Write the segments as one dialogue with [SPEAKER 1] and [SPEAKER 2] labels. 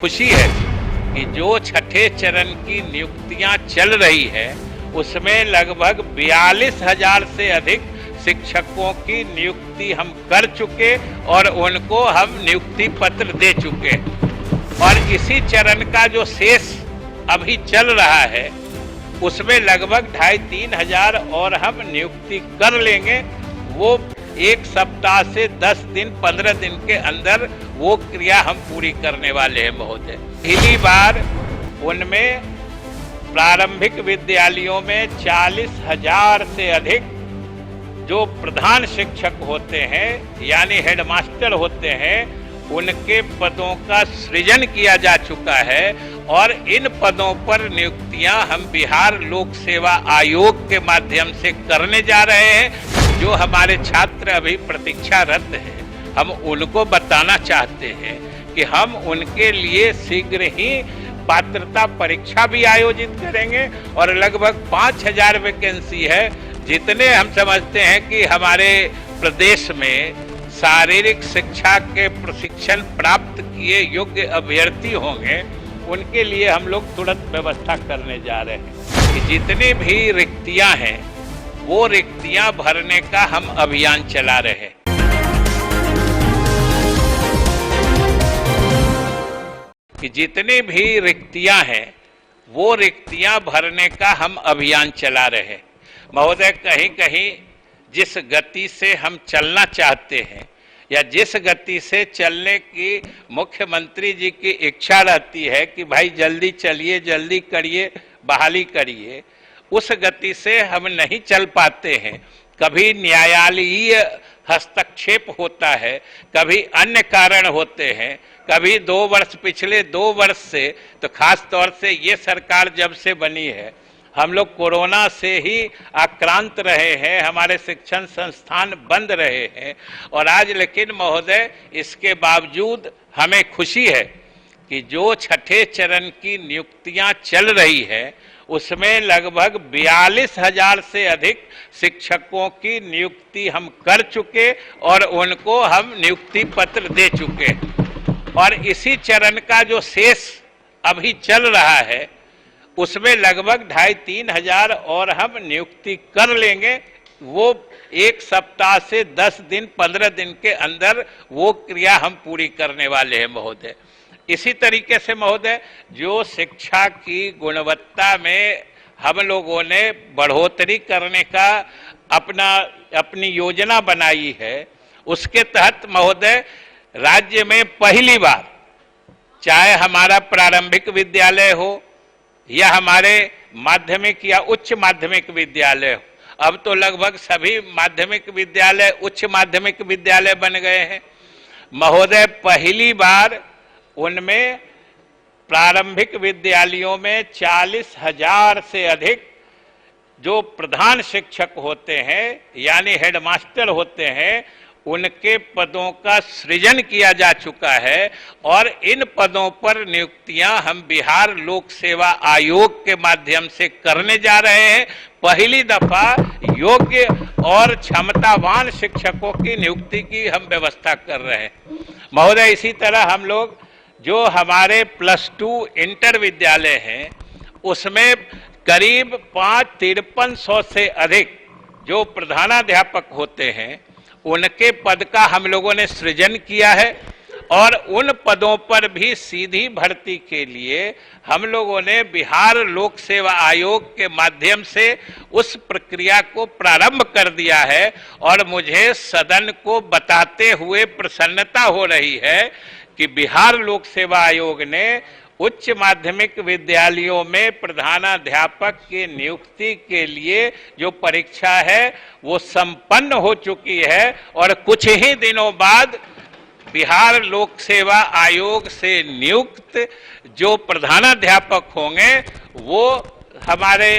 [SPEAKER 1] खुशी है कि जो छठे चरण की नियुक्तियां चल रही है उसमें लगभग 42,000 से अधिक शिक्षकों की नियुक्ति हम कर चुके और उनको हम नियुक्ति पत्र दे चुके। और इसी चरण का जो शेष अभी चल रहा है उसमें लगभग 2,500-3 हजार और हम नियुक्ति कर लेंगे। वो 1 सप्ताह से 10 दिन 15 दिन के अंदर वो क्रिया हम पूरी करने वाले हैं महोदय। पहली बार उनमें प्रारंभिक विद्यालयों में 40,000 से अधिक जो प्रधान शिक्षक होते हैं यानी हेडमास्टर होते हैं उनके पदों का सृजन किया जा चुका है और इन पदों पर नियुक्तियां हम बिहार लोक सेवा आयोग के माध्यम से करने जा रहे हैं। जो हमारे छात्र अभी प्रतीक्षारत हैं हम उनको बताना चाहते हैं कि हम उनके लिए शीघ्र ही पात्रता परीक्षा भी आयोजित करेंगे और लगभग 5,000 वैकेंसी है। जितने हम समझते हैं कि हमारे प्रदेश में शारीरिक शिक्षा के प्रशिक्षण प्राप्त किए योग्य अभ्यर्थी होंगे उनके लिए हम लोग तुरंत व्यवस्था करने जा रहे हैं कि जितनी भी रिक्तियां हैं वो रिक्तियां भरने का हम अभियान चला रहे हैं। कि जितनी भी रिक्तियां हैं वो रिक्तियां भरने का हम अभियान चला रहे हैं महोदय। कहीं कहीं जिस गति से हम चलना चाहते हैं या जिस गति से चलने की मुख्यमंत्री जी की इच्छा रहती है कि भाई जल्दी चलिए जल्दी करिए बहाली करिए, उस गति से हम नहीं चल पाते हैं। कभी न्यायालयीय हस्तक्षेप होता है, कभी अन्य कारण होते हैं, कभी 2 वर्ष पिछले 2 वर्ष से तो खास तौर से ये सरकार जब से बनी है हम लोग कोरोना से ही आक्रांत रहे हैं, हमारे शिक्षण संस्थान बंद रहे हैं। और आज लेकिन महोदय इसके बावजूद हमें खुशी है कि जो छठे चरण की नियुक्तियां चल रही है उसमें लगभग 42,000 से अधिक शिक्षकों की नियुक्ति हम कर चुके और उनको हम नियुक्ति पत्र दे चुके। और इसी चरण का जो शेष अभी चल रहा है उसमें लगभग 2,500-3 हजार और हम नियुक्ति कर लेंगे। वो 1 सप्ताह से 10 दिन 15 दिन के अंदर वो क्रिया हम पूरी करने वाले हैं महोदय। इसी तरीके से महोदय जो शिक्षा की गुणवत्ता में हम लोगों ने बढ़ोतरी करने का अपनी योजना बनाई है उसके तहत महोदय राज्य में पहली बार चाहे हमारा प्रारंभिक विद्यालय हो या हमारे माध्यमिक या उच्च माध्यमिक विद्यालय हो, अब तो लगभग सभी माध्यमिक विद्यालय उच्च माध्यमिक विद्यालय बन गए हैं महोदय। पहली बार उनमें प्रारंभिक विद्यालयों में 40,000 से अधिक जो प्रधान शिक्षक होते हैं यानी हेडमास्टर होते हैं उनके पदों का सृजन किया जा चुका है और इन पदों पर नियुक्तियां हम बिहार लोक सेवा आयोग के माध्यम से करने जा रहे हैं। पहली दफा योग्य और क्षमतावान शिक्षकों की नियुक्ति की हम व्यवस्था कर रहे हैं महोदय। इसी तरह हम लोग जो हमारे +2 इंटर विद्यालय हैं उसमें करीब 5300 से अधिक जो प्रधानाध्यापक होते हैं उनके पद का हम लोगों ने सृजन किया है और उन पदों पर भी सीधी भर्ती के लिए हम लोगों ने बिहार लोक सेवा आयोग के माध्यम से उस प्रक्रिया को प्रारंभ कर दिया है। और मुझे सदन को बताते हुए प्रसन्नता हो रही है कि बिहार लोक सेवा आयोग ने उच्च माध्यमिक विद्यालयों में प्रधानाध्यापक की नियुक्ति के लिए जो परीक्षा है वो संपन्न हो चुकी है और कुछ ही दिनों बाद बिहार लोक सेवा आयोग से नियुक्त जो प्रधानाध्यापक होंगे वो हमारे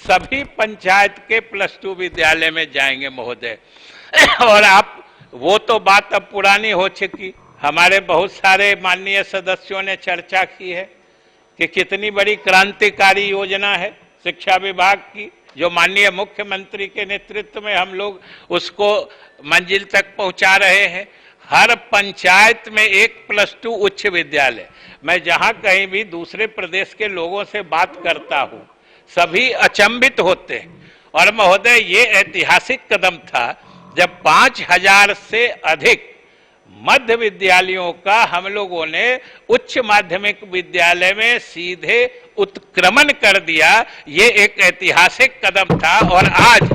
[SPEAKER 1] सभी पंचायत के +2 विद्यालय में जाएंगे महोदय। और आप वो तो बात अब पुरानी हो चुकी, हमारे बहुत सारे माननीय सदस्यों ने चर्चा की है कि कितनी बड़ी क्रांतिकारी योजना है शिक्षा विभाग की जो माननीय मुख्यमंत्री के नेतृत्व में हम लोग उसको मंजिल तक पहुंचा रहे हैं। हर पंचायत में 1+2 उच्च विद्यालय। मैं जहां कहीं भी दूसरे प्रदेश के लोगों से बात करता हूं, सभी अचंभित होते हैं। और महोदय, ये ऐतिहासिक कदम था जब 5000 से अधिक मध्य विद्यालयों का हम लोगों ने उच्च माध्यमिक विद्यालय में सीधे उत्क्रमण कर दिया। ये एक ऐतिहासिक कदम था और आज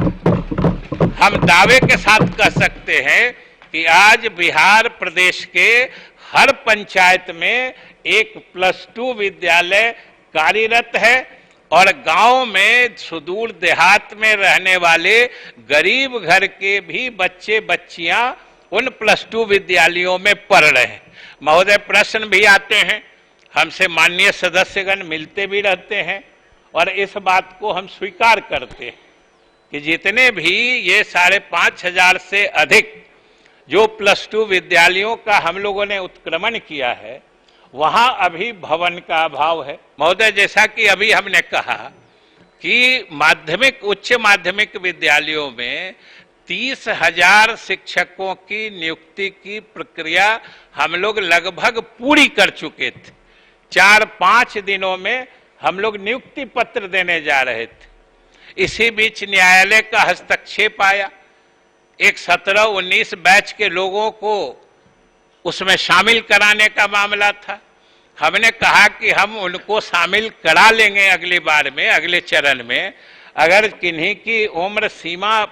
[SPEAKER 1] हम दावे के साथ कह सकते हैं कि आज बिहार प्रदेश के हर पंचायत में 1+2 विद्यालय कार्यरत है और गांव में सुदूर देहात में रहने वाले गरीब घर के भी बच्चे बच्चियां उन +2 विद्यालयों में पढ़ रहे हैं। महोदय, प्रश्न भी आते हैं, हमसे माननीय सदस्यगण मिलते भी रहते हैं और इस बात को हम स्वीकार करते हैं कि जितने भी ये 5,500 से अधिक जो +2 विद्यालयों का हम लोगों ने उत्क्रमण किया है, वहां अभी भवन का अभाव है। महोदय, जैसा कि अभी हमने कहा कि उच्च माध्यमिक विद्यालयों में 30,000 शिक्षकों की नियुक्ति की प्रक्रिया हम लोग लगभग पूरी कर चुके थे। 4-5 दिनों में हम लोग नियुक्ति पत्र देने जा रहे थे। इसी बीच न्यायालय का हस्तक्षेप आया। एक 17-19 बैच के लोगों को उसमें शामिल कराने का मामला था। हमने कहा कि हम उनको शामिल करा लेंगे अगली बार में, अगले चरण में। अगर किन्हीं की उम्र सीमा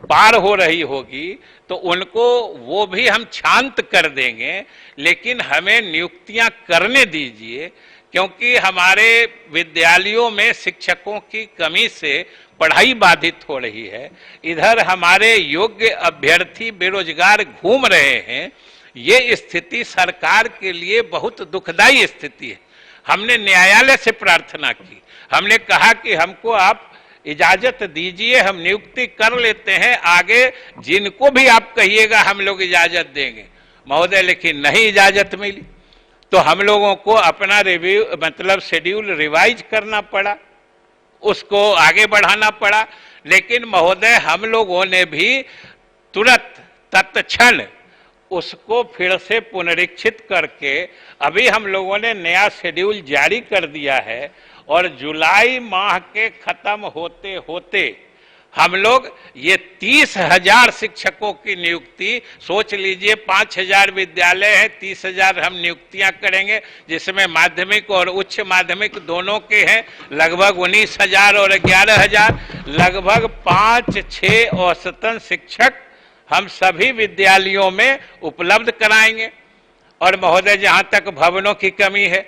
[SPEAKER 1] पार हो रही होगी तो उनको वो भी हम शांत कर देंगे, लेकिन हमें नियुक्तियां करने दीजिए, क्योंकि हमारे विद्यालयों में शिक्षकों की कमी से पढ़ाई बाधित हो रही है। इधर हमारे योग्य अभ्यर्थी बेरोजगार घूम रहे हैं। ये स्थिति सरकार के लिए बहुत दुखदाई स्थिति है। हमने न्यायालय से प्रार्थना की, हमने कहा कि हमको आप इजाजत दीजिए, हम नियुक्ति कर लेते हैं, आगे जिनको भी आप कहिएगा हम लोग इजाजत देंगे। महोदय, लेकिन नहीं इजाजत मिली तो हम लोगों को अपना शेड्यूल रिवाइज करना पड़ा, उसको आगे बढ़ाना पड़ा। लेकिन महोदय, हम लोगों ने भी तुरंत तत्क्षण उसको फिर से पुनरीक्षित करके अभी हम लोगों ने नया शेड्यूल जारी कर दिया है और जुलाई माह के खत्म होते होते हम लोग ये 30,000 शिक्षकों की नियुक्ति, सोच लीजिए 5,000 विद्यालय है, 30,000 हम नियुक्तियां करेंगे, जिसमें माध्यमिक और उच्च माध्यमिक दोनों के हैं लगभग 19,000 और 11,000, लगभग 5-6 औसतन शिक्षक हम सभी विद्यालयों में उपलब्ध कराएंगे। और महोदय, जहां तक भवनों की कमी है,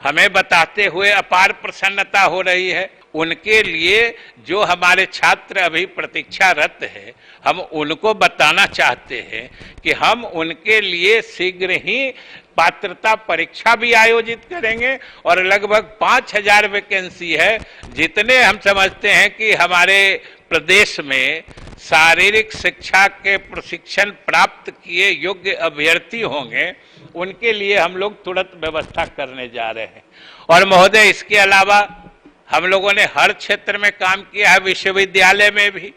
[SPEAKER 1] हमें बताते हुए अपार प्रसन्नता हो रही है। उनके लिए जो हमारे छात्र अभी प्रतीक्षारत है, हम उनको बताना चाहते हैं कि हम उनके लिए शीघ्र ही पात्रता परीक्षा भी आयोजित करेंगे और लगभग 5,000 वैकेंसी है। जितने हम समझते हैं कि हमारे प्रदेश में शारीरिक शिक्षा के प्रशिक्षण प्राप्त किए योग्य अभ्यर्थी होंगे, उनके लिए हम लोग तुरंत व्यवस्था करने जा रहे हैं। और महोदय, इसके अलावा हम लोगों ने हर क्षेत्र में काम किया है, विश्वविद्यालय में भी